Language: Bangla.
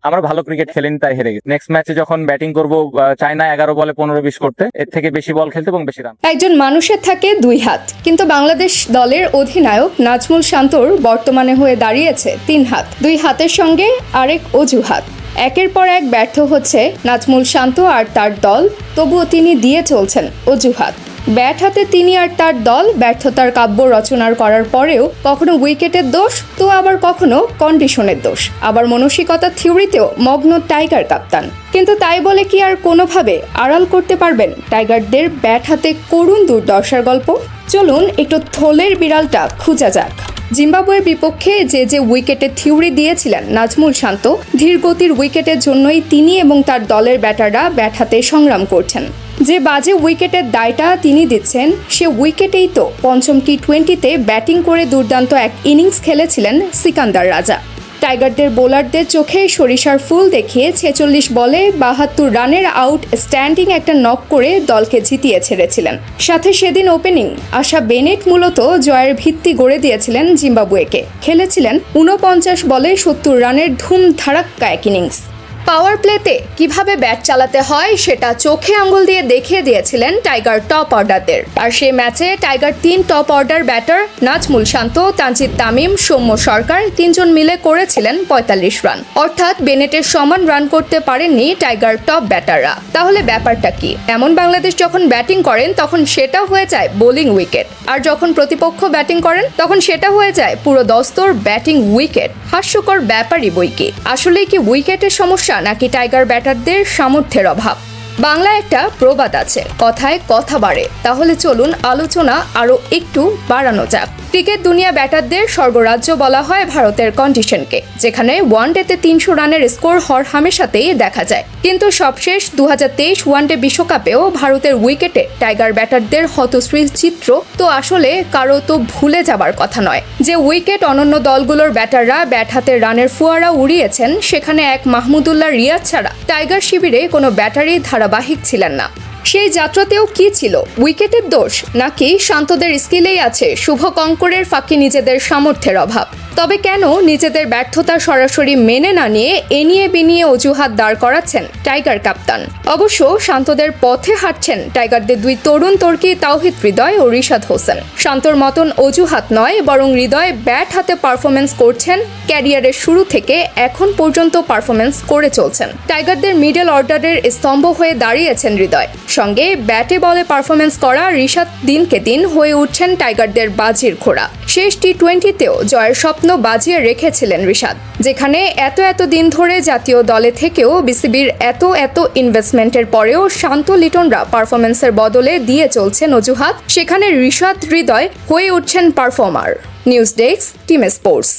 আমরা ভালো ক্রিকেট খেলিনি, তাই হেরে গেছি। নেক্সট ম্যাচে যখন ব্যাটিং করব চাই না 11 বলে 15-20 করতে, এর থেকে বেশি বল খেলতে এবং বেশি রান। একজন মানুষের থাকে দুই হাত, কিন্তু বাংলাদেশ দলের অধিনায়ক নাজমুল শান্তর বর্তমানে হয়ে দাঁড়িয়েছে 3 হাত। 2 হাতের সঙ্গে আরেক অজুহাত। একের পর এক ব্যর্থ হচ্ছে নাজমুল শান্ত আর তার দল, তবুও তিনি দিয়ে চলছেন অজুহাত। ব্যাট হাতে তিনি আর তার দল ব্যর্থতার কাব্য রচনার করার পরেও কখনো উইকেটের দোষ, তো আবার কখনো কন্ডিশনের দোষ, আবার মানসিকতা থিওরিতেও মগ্ন টাইগার কাপ্তান। কিন্তু তাই বলে কি আর কোনোভাবে আড়াল করতে পারবেন টাইগারদের ব্যাট হাতে করুণ দুর্দশার গল্প? চলুন একটু থলের বিড়ালটা খুঁজা যাক। জিম্বাবুয়ের বিপক্ষে যে উইকেটের থিওরি দিয়েছিলেন নাজমুল শান্ত, ধীরগতির উইকেটের জন্যই তিনি এবং তার দলের ব্যাটাররা ব্যাট হাতে সংগ্রাম করছেন। যে বাজে উইকেটের দায়টা তিনি দিচ্ছেন, সে উইকেটেই তো পঞ্চম টি20তে ব্যাটিং করে দুর্দান্ত এক ইনিংস খেলেছিলেন সিকান্দার রাজা। টাইগারদের বোলারদের চোখে সরিষার ফুল দেখিয়ে 46 বলে 72 রানের আউট স্ট্যান্ডিং একটা নক করে দলকে জিতিয়ে ছেড়েছিলেন। সাথে সেদিন ওপেনিং আশা বেনেট মূলত জয়ের ভিত্তি গড়ে দিয়েছিলেন জিম্বাবুয়েকে। খেলেছিলেন 49 বলে 70 রানের ধুম ধারাক্কা এক ইনিংস। পাওয়ার প্লেতে কিভাবে ব্যাট চালাতে হয় সেটা চোখে আঙ্গুল দিয়ে দেখিয়ে দিয়েছিলেন টাইগার টপ অর্ডারদের। আর সেই ম্যাচে tiger 3 top order batter Najmul Shanto, Tanzid Tamim, Soumya Sarkar 3 জন মিলে করেছিলেন 45 রান। অর্থাৎ বেনেটের সমান রান করতে পারেননি টাইগার টপ ব্যাটাররা। তাহলে ব্যাপারটা কি? এমন বাংলাদেশ যখন ব্যাটিং করেন তখন সেটা হয়ে যায় বোলিং উইকেট, আর যখন প্রতিপক্ষ ব্যাটিং করেন তখন সেটা হয়ে যায় পুরো দস্তর ব্যাটিং উইকেট। হাস্যকর ব্যাপারই বই কি। আসলেই কি উইকেটের সমস্যা নাকি টাইগার ব্যাটারদের সামর্থ্যের অভাব? বাংলা একটা প্রবাদ আছে, কথায় কথা বাড়ে। তাহলে চলুন আলোচনা আরো একটু বাড়ানো যাক। ক্রিকেট দুনিয়া ব্যাটারদের স্বর্গরাজ্য বলা হয় ভারতের কন্ডিশনকে, যেখানে ওয়ানডেতে 300 রানের স্কোর হর হামেশাতেই দেখা যায়। কিন্তু সবশেষ 2023 ওয়ানডে বিশ্বকাপেও ভারতের উইকেটে টাইগার ব্যাটারদের হতশ্রী চিত্র তো আসলে কারো তো ভুলে যাবার কথা নয়। যে উইকেট অনন্য দলগুলোর ব্যাটাররা ব্যাট হাতে রানের ফুয়ারা উড়িয়েছেন, সেখানে এক মাহমুদুল্লাহ রিয়াদ ছাড়া টাইগার শিবিরে কোনো ব্যাটারি ধারাবাহিক ছিলেন না। সেই যাত্রাতেও কি ছিল উইকেটের দোষ, নাকি শান্তদের স্কিলেই আছে শুভ কঙ্করের ফাঁকি নিজেদের সামর্থ্যের অভাব? তবে কেন নিজেদের ব্যর্থতা সরাসরি মেনে না নিয়ে এনিয়ে বিনিয়ে অজুহাত দাঁড় করাচ্ছেন টাইগার কাপ্তান? অবশ্য শান্তদের পথে হাঁটছেন টাইগারদের 2 তরুণ তর্কি তাওহিদ হৃদয় ও রিশাদ হোসেন। শান্তর মতন অজুহাত নয়, বরং হৃদয় ব্যাট হাতে পারফরমেন্স করছেন, ক্যারিয়ারের শুরু থেকে এখন পর্যন্ত পারফরমেন্স করে চলছেন। টাইগারদের মিডল অর্ডারের স্তম্ভ হয়ে দাঁড়িয়েছেন হৃদয়। সঙ্গে ব্যাটে বলে পারফরমেন্স করা রিশাদ দিনকে দিন হয়ে উঠছেন টাইগারদের বাজির ঘোড়া। শেষ টি20তেও জয়ের স্বপ্ন বাজিয়ে রেখেছিলেন রিশাদ। যেখানে এত দিন ধরে জাতীয় দলে থেকেও বিসিবির এত ইনভেস্টমেন্টের পরেও শান্ত লিটনরা পারফরমেন্সের বদলে দিয়ে চলছেন অজুহাত, সেখানে রিশাদ হৃদয় হয়ে উঠছেন performer. News desk, team sports.